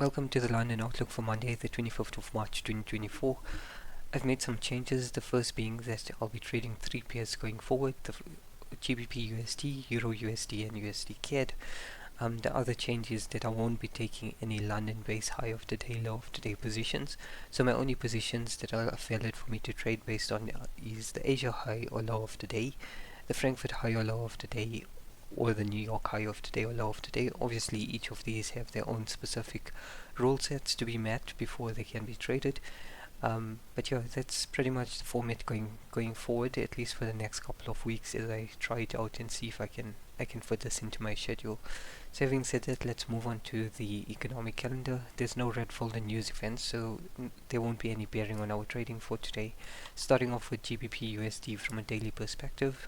Welcome to the London Outlook for Monday, the 25th of March 2024. I've made some changes, the first being that I'll be trading three pairs going forward, the GBPUSD, EURUSD and USDCAD. The other change is that I won't be taking any London-based high of the day, low of the day positions. So my only positions that are valid for me to trade based on is the Asia high or low of the day, the Frankfurt high or low of the day, or the New York high of today or low of today. Obviously each of these have their own specific rule sets to be met before they can be traded. But yeah, that's pretty much the format going forward, at least for the next couple of weeks, as I try it out and see if I can fit this into my schedule. So having said that, let's move on to the economic calendar. There's no red folder news events, so there won't be any bearing on our trading for today. Starting off with GBPUSD from a daily perspective.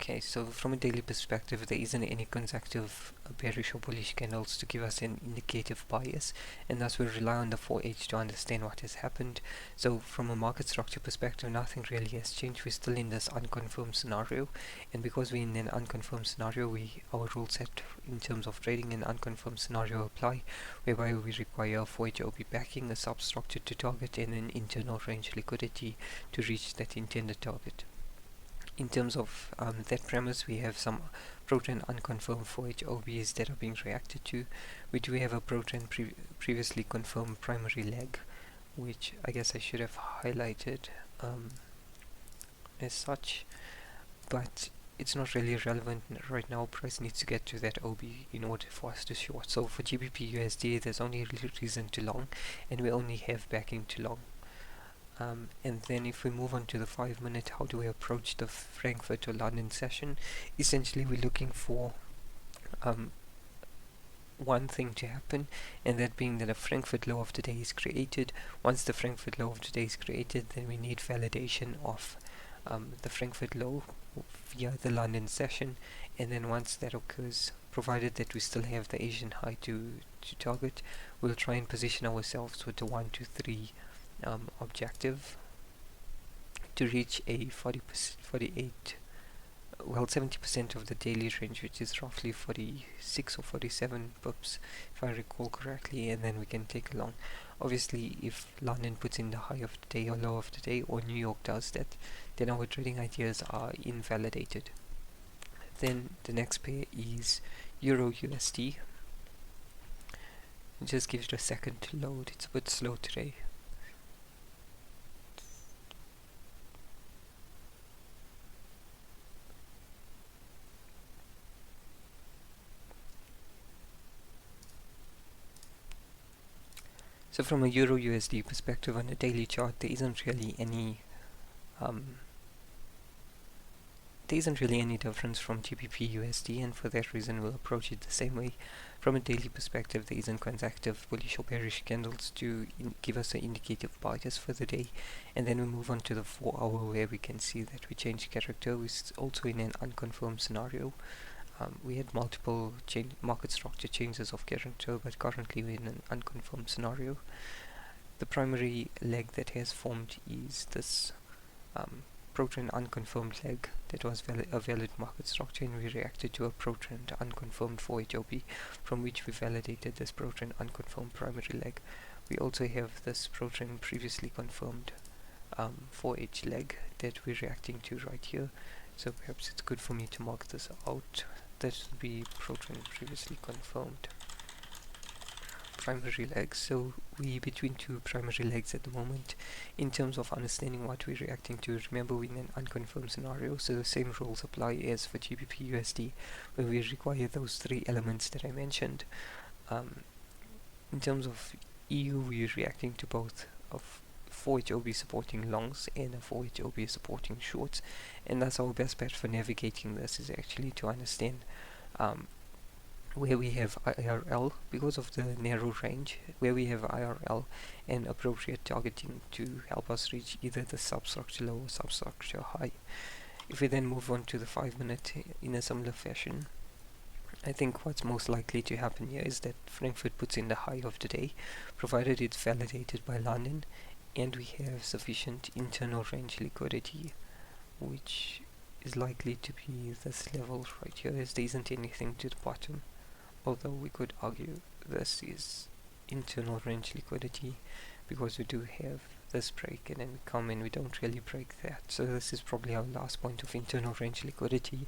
Okay, so from a daily perspective, there isn't any consecutive bearish or bullish candles to give us an indicative bias, and thus we'll rely on the 4H to understand what has happened. So from a market structure perspective, nothing really has changed. We're still in this unconfirmed scenario, and because we're in an unconfirmed scenario, our rule set in terms of trading an unconfirmed scenario apply, whereby we require a 4H OB backing, a substructure to target, and an internal range liquidity to reach that intended target. In terms of that premise, we have some pro-trend unconfirmed 4H OBs that are being reacted to. We do have a pro-trend previously confirmed primary leg, which I guess I should have highlighted as such, but it's not really relevant right now. Price needs to get to that OB in order for us to short. So for GBPUSD, there's only a reason to long, and we only have backing to long. And then if we move on to the 5-minute, how do we approach the Frankfurt or London session? Essentially, we're looking for one thing to happen, and that being that a Frankfurt low of the day is created. Once the Frankfurt low of the day is created, then we need validation of the Frankfurt low via the London session, and then once that occurs, provided that we still have the Asian high to target, we'll try and position ourselves with the 1, 2, 3 objective to reach a 70% of the daily range, which is roughly 46 or 47 pips if I recall correctly, and then we can take along. Obviously, if London puts in the high of the day or low of the day, or New York does that, then our trading ideas are invalidated. Then the next pair is EURUSD. Just give it a second to load, it's a bit slow today. So from a EURUSD perspective on a daily chart, there isn't really any difference from GBPUSD, and for that reason we'll approach it the same way. From a daily perspective, there isn't consecutive bullish or bearish candles to give us an indicative bias for the day. And then we move on to the 4-hour, where we can see that we change character. We're also in an unconfirmed scenario. We had multiple market structure changes of character, but currently we're in an unconfirmed scenario. The primary leg that has formed is this pro-trend unconfirmed leg that was a valid market structure, and we reacted to a pro-trend unconfirmed 4H OB, from which we validated this pro-trend unconfirmed primary leg. We also have this pro-trend previously confirmed 4H leg that we're reacting to right here. So perhaps it's good for me to mark this out. That would be pro-trend previously confirmed primary legs. So we're between two primary legs at the moment. In terms of understanding what we're reacting to, remember we're in an unconfirmed scenario, so the same rules apply as for GBPUSD, where we require those three elements that I mentioned. In terms of EU, we're reacting to both of 4H OB supporting longs and a 4H OB supporting shorts, and that's our best bet for navigating this, is actually to understand where we have IRL, because of the narrow range, where we have IRL and appropriate targeting to help us reach either the substructure low or substructure high. If we then move on to the 5-minute in a similar fashion, I think what's most likely to happen here is that Frankfurt puts in the high of the day, provided it's validated by London, and we have sufficient internal range liquidity, which is likely to be this level right here, as there isn't anything to the bottom although we could argue this is internal range liquidity, because we do have this break and then we come and we don't really break that. So this is probably our last point of internal range liquidity.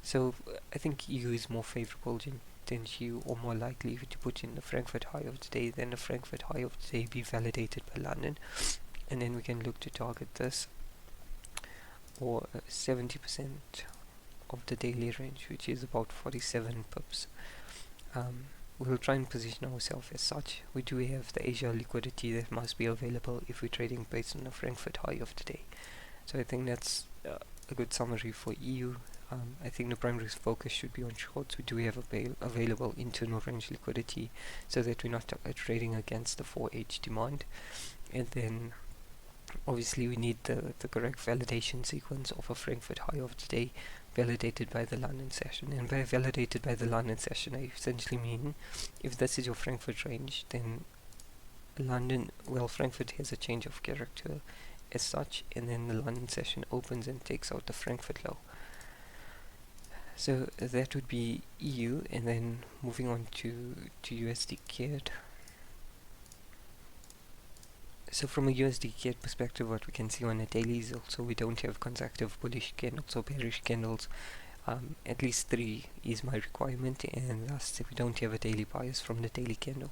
So I think EU is more favorable than GU, or more likely to put in the Frankfurt high of today, then the Frankfurt high of today be validated by London, and then we can look to target this, or 70% of the daily range, which is about 47 pips. We'll try and position ourselves as such. We do have the Asia liquidity that must be available if we're trading based on the Frankfurt high of today. So I think that's a good summary for EU. I think the primary focus should be on shorts. We do have available internal range liquidity, so that we're not trading against the 4H demand. And then obviously we need the correct validation sequence of a Frankfurt high of today, validated by the London session. And by validated by the London session, I essentially mean, if this is your Frankfurt range, then Frankfurt has a change of character as such, and then the London session opens and takes out the Frankfurt low. So that would be EU, and then moving on to USDCAD. So from a USDCAD perspective, what we can see on the daily is also we don't have consecutive bullish candles or bearish candles. At least 3 is my requirement, and thus we don't have a daily bias from the daily candle.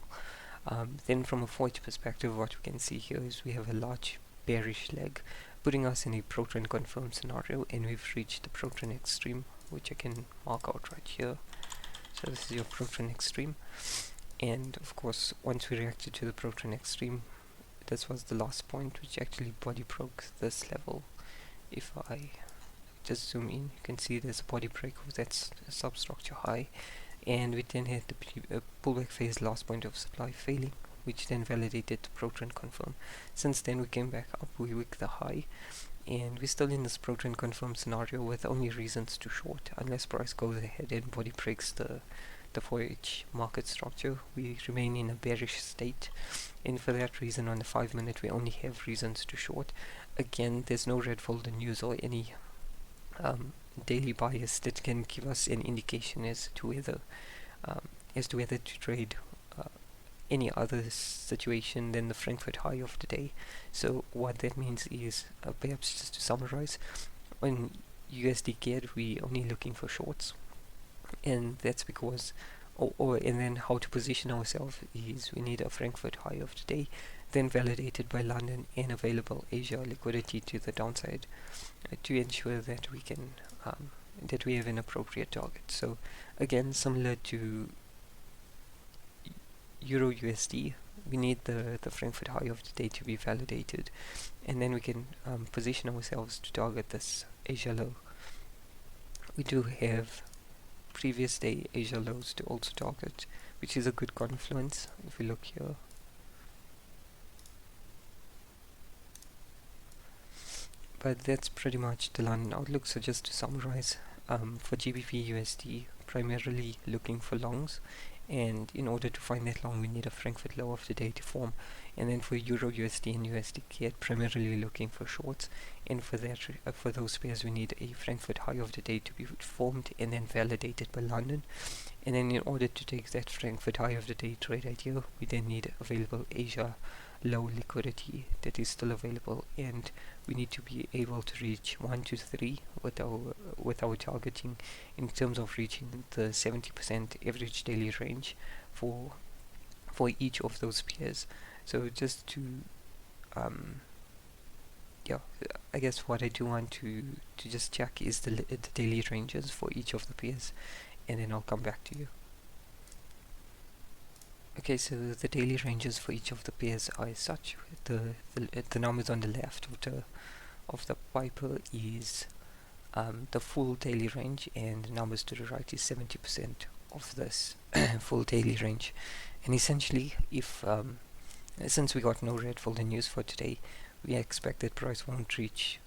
Then from a forex perspective, what we can see here is we have a large bearish leg, putting us in a pro-trend confirmed scenario, and we've reached the pro-trend extreme, which I can mark out right here. So this is your pro-trend extreme, and of course once we reacted to the pro-trend extreme, this was the last point which actually body broke this level. If I just zoom in, you can see there's a body break of that substructure high, and we then had the pullback phase last point of supply failing, which then validated the pro-trend confirm. Since then we came back up, we wicked the high, and we're still in this pro-trend confirm scenario with only reasons to short, unless price goes ahead and body breaks the 4H market structure. We remain in a bearish state, and for that reason on the 5 minute we only have reasons to short. Again, there's no red folder news or any daily bias that can give us an indication as to whether to trade any other situation than the Frankfurt high of the day. So what that means is, perhaps just to summarize, on USDCAD we only looking for shorts, and that's because and then how to position ourselves is we need a Frankfurt high of today, then validated by London, and available Asia liquidity to the downside to ensure that we can that we have an appropriate target. So again, similar to EURUSD, we need the Frankfurt high of today to be validated, and then we can position ourselves to target this Asia low. We do have previous day Asia lows to also target, which is a good confluence. If we look here, but that's pretty much the London outlook. So just to summarize, for GBPUSD, primarily looking for longs, and in order to find that long we need a Frankfurt low of the day to form. And then for EURUSD and USDCAD, primarily looking for shorts, and for that for those pairs we need a Frankfurt high of the day to be formed and then validated by London. And then in order to take that Frankfurt high of the day trade idea, we then need available Asia low liquidity that is still available, and we need to be able to reach 1 to 3 with our targeting in terms of reaching the 70% average daily range for each of those pairs. So just to I guess what I do want to just check is the daily ranges for each of the pairs, and then I'll come back to you. Okay, so the daily ranges for each of the pairs are as such. The numbers on the left of the Piper is the full daily range, and the numbers to the right is 70% of this full daily range. And essentially, if since we got no red folder news for today, we expect that price won't reach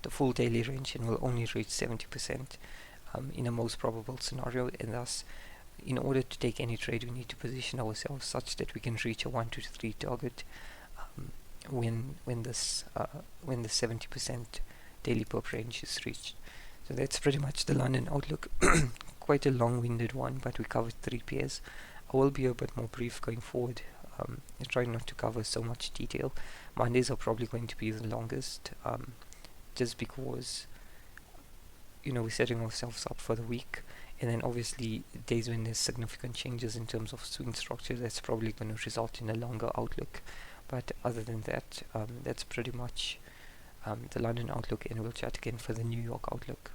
the full daily range and will only reach 70% in a most probable scenario, and thus in order to take any trade we need to position ourselves such that we can reach a 1 to 3 target when the 70% daily perp range is reached. So that's pretty much the London outlook. quite a long-winded one, but we covered 3 pairs. I will be a bit more brief going forward. I try not to cover so much detail. Mondays are probably going to be the longest, just because we're setting ourselves up for the week, and then obviously days when there's significant changes in terms of swing structure, that's probably going to result in a longer outlook. But other than that, that's pretty much the London outlook, and we'll chat again for the New York outlook.